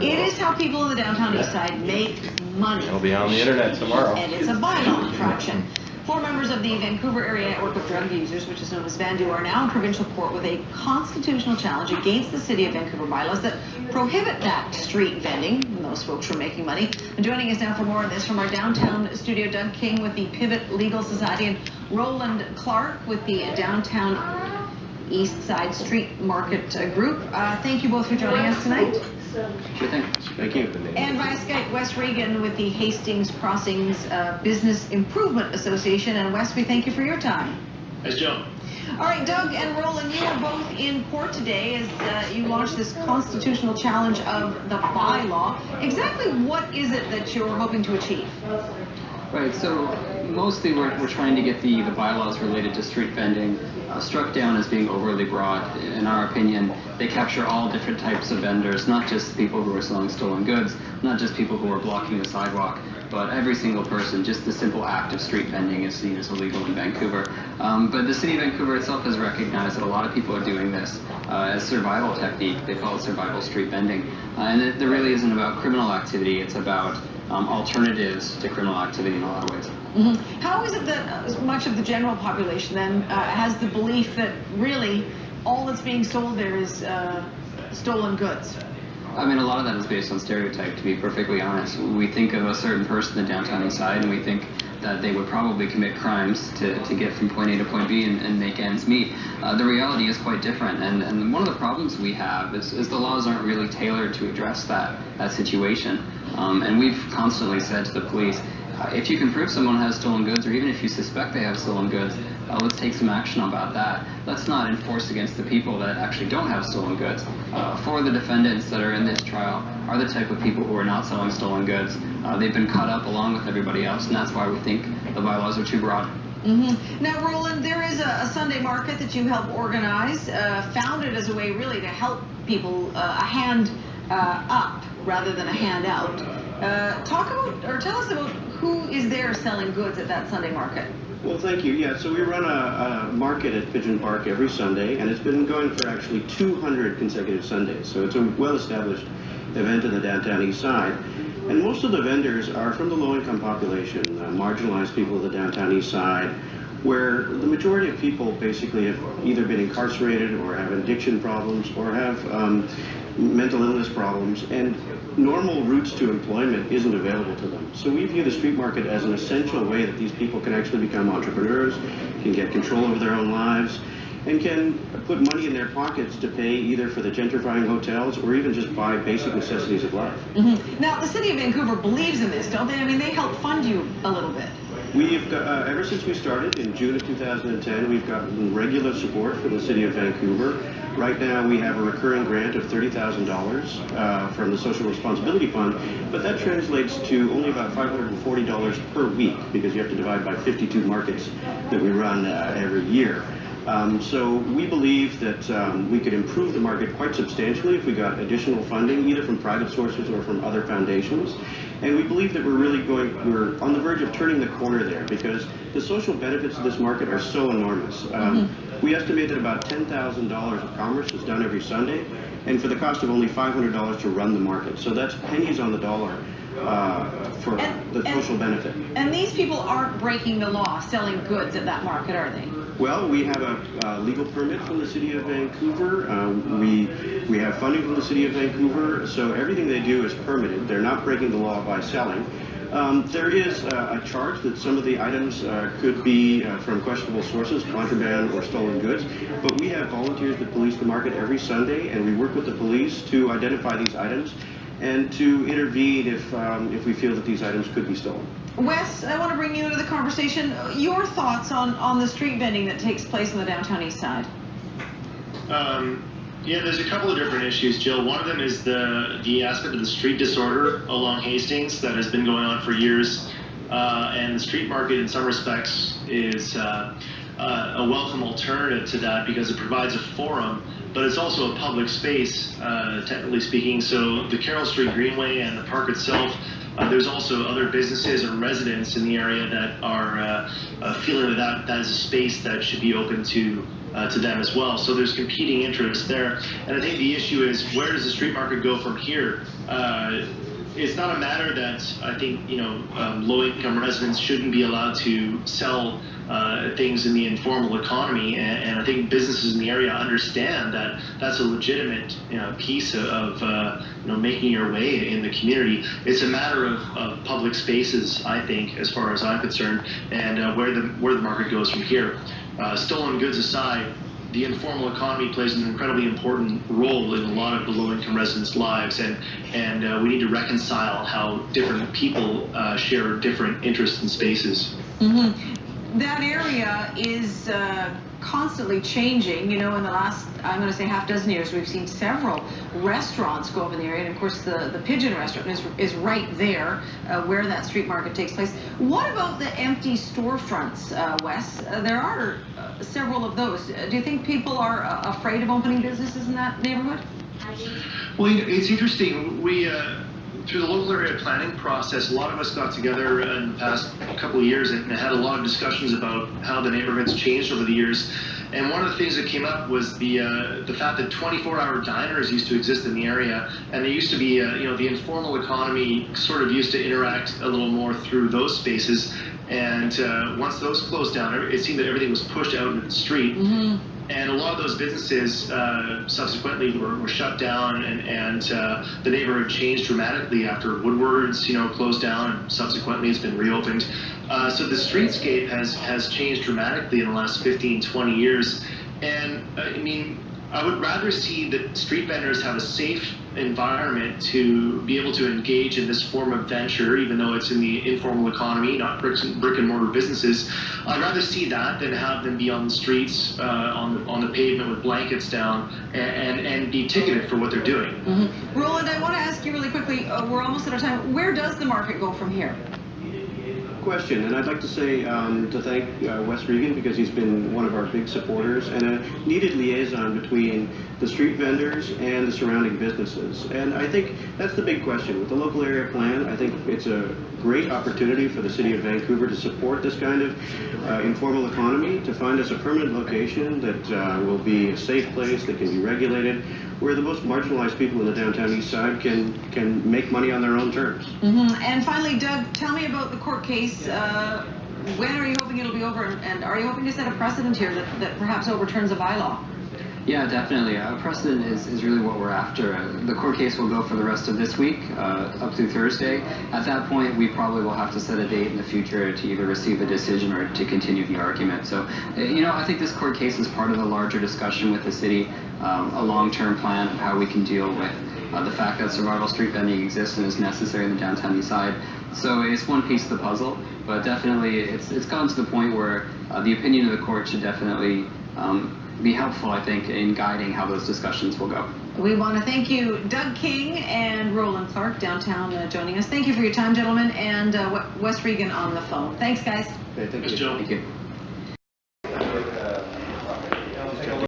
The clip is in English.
It is how people in the downtown east side make money. It'll be on the internet tomorrow. And it's a bylaw infraction. 4 members of the Vancouver Area Network of Drug Users, which is known as VANDU, are now in provincial court with a constitutional challenge against the City of Vancouver bylaws that prohibit that street vending when those folks were making money. And joining us now for more on this from our downtown studio, Doug King with the Pivot Legal Society and Roland Clarke with the Downtown East Side Street Market Group. Thank you both for joining us tonight. Sure thing. Thank you. And via Skype, Wes Regan with the Hastings Crossings Business Improvement Association. And Wes, we thank you for your time. Thanks, Joe. All right, Doug and Roland, you are both in court today as you launched this constitutional challenge of the bylaw. Exactly what is it that you're hoping to achieve? Right, so mostly we're trying to get the bylaws related to street vending struck down as being overly broad. In our opinion, they capture all different types of vendors, not just people who are selling stolen goods, not just people who are blocking the sidewalk, but every single person. Just the simple act of street vending is seen as illegal in Vancouver. But the City of Vancouver itself has recognized that a lot of people are doing this as survival technique. They call it survival street vending. And it really isn't about criminal activity, it's about alternatives to criminal activity in a lot of ways. Mm-hmm. How is it that much of the general population then has the belief that really all that's being sold there is stolen goods? I mean, a lot of that is based on stereotype, to be perfectly honest. We think of a certain person in the downtown east side and we think that they would probably commit crimes to get from point A to point B and make ends meet. The reality is quite different, and one of the problems we have is the laws aren't really tailored to address that situation. And we've constantly said to the police, if you can prove someone has stolen goods, or even if you suspect they have stolen goods, let's take some action about that. Let's not enforce against the people that actually don't have stolen goods. 4 of the defendants that are in this trial are the type of people who are not selling stolen goods. They've been caught up along with everybody else, and that's why we think the bylaws are too broad. Mm-hmm. Now, Roland, there is a Sunday market that you help organize, founded as a way really to help people a hand up rather than a hand out. Talk about, or tell us about who is there selling goods at that Sunday market. Well, thank you. Yeah, so we run a market at Pigeon Park every Sunday, and it's been going for actually 200 consecutive Sundays. So it's a well-established event in the downtown east side. And most of the vendors are from the low-income population, marginalized people of the downtown east side, where the majority of people basically have either been incarcerated or have addiction problems or have mental illness problems, and normal routes to employment isn't available to them. So we view the street market as an essential way that these people can actually become entrepreneurs, can get control over their own lives, and can put money in their pockets to pay either for the gentrifying hotels or even just buy basic necessities of life. Mm-hmm. Now, the City of Vancouver believes in this, don't they? I mean, they help fund you a little bit. We've got, ever since we started in June of 2010, we've gotten regular support from the City of Vancouver. Right now we have a recurring grant of $30,000 from the Social Responsibility Fund, but that translates to only about $540 per week because you have to divide by 52 markets that we run every year. So we believe that we could improve the market quite substantially if we got additional funding, either from private sources or from other foundations. And we believe that we're on the verge of turning the corner there because the social benefits of this market are so enormous. We estimate that about $10,000 of commerce is done every Sunday, and for the cost of only $500 to run the market. So that's pennies on the dollar for the social benefit. And these people aren't breaking the law selling goods at that market, are they? Well, we have a legal permit from the City of Vancouver. We have funding from the City of Vancouver, so everything they do is permitted. They're not breaking the law by selling. There is a charge that some of the items could be from questionable sources, contraband or stolen goods, but we have volunteers that police the market every Sunday, and we work with the police to identify these items and to intervene if we feel that these items could be stolen. Wes, I want to bring you into the conversation. Your thoughts on the street vending that takes place on the downtown east side? Yeah, there's a couple of different issues, Jill. One of them is the aspect of the street disorder along Hastings that has been going on for years. And the street market, in some respects, is a welcome alternative to that because it provides a forum, but it's also a public space, technically speaking. So the Carroll Street Greenway and the park itself, there's also other businesses or residents in the area that are feeling that is a space that should be open to to them as well. So there's competing interests there. And I think the issue is, where does the street market go from here? It's not a matter that I think, low-income residents shouldn't be allowed to sell things in the informal economy, and I think businesses in the area understand that that's a legitimate piece of making your way in the community. It's a matter of public spaces, I think, as far as I'm concerned, and where the market goes from here. Stolen goods aside, the informal economy plays an incredibly important role in a lot of the low-income residents' lives, and we need to reconcile how different people share different interests and spaces. Mm-hmm. That area is constantly changing. In the last, I'm going to say, half dozen years, we've seen several restaurants go up in the area, and of course the Pigeon restaurant is right there where that street market takes place. What about the empty storefronts, Wes? There are several of those. Do you think people are afraid of opening businesses in that neighborhood? Well, it's interesting. We through the local area planning process, a lot of us got together in the past couple of years and had a lot of discussions about how the neighborhood's changed over the years. And one of the things that came up was the fact that 24-hour diners used to exist in the area, and there used to be, the informal economy sort of used to interact a little more through those spaces. And once those closed down, it seemed that everything was pushed out into the street. Mm-hmm. And a lot of those businesses subsequently were shut down, and the neighborhood changed dramatically after Woodward's, closed down, and subsequently it's been reopened. So the streetscape has changed dramatically in the last 15, 20 years. And I would rather see that street vendors have a safe environment to be able to engage in this form of venture, even though it's in the informal economy, not brick and mortar businesses. I'd rather see that than have them be on the streets, on the pavement with blankets down, and be ticketed for what they're doing. Mm-hmm. Roland, I want to ask you really quickly, we're almost out of time. Where does the market go from here? Question, and I'd like to say to thank Wes Regan, because he's been one of our big supporters and a needed liaison between the street vendors and the surrounding businesses. And I think that's the big question. With the local area plan, I think it's a great opportunity for the city of Vancouver to support this kind of informal economy, to find us a permanent location that will be a safe place, that can be regulated, where the most marginalized people in the downtown east side can make money on their own terms. Mm-hmm. And finally, Doug, tell me about the court case. When are you hoping it'll be over, and are you hoping to set a precedent here that perhaps overturns a bylaw? Yeah, definitely. A precedent is really what we're after. The court case will go for the rest of this week, up through Thursday. At that point, we probably will have to set a date in the future to either receive a decision or to continue the argument. So, I think this court case is part of a larger discussion with the city, a long-term plan of how we can deal with the fact that survival street vending exists and is necessary in the downtown east side. So it's one piece of the puzzle, but definitely it's gotten to the point where the opinion of the court should definitely be helpful, I think, in guiding how those discussions will go. We want to thank you, Doug King and Roland Clarke, downtown, joining us. Thank you for your time, gentlemen, and Wes Regan on the phone. Thanks, guys. Okay, thank you. Joe. Thank you.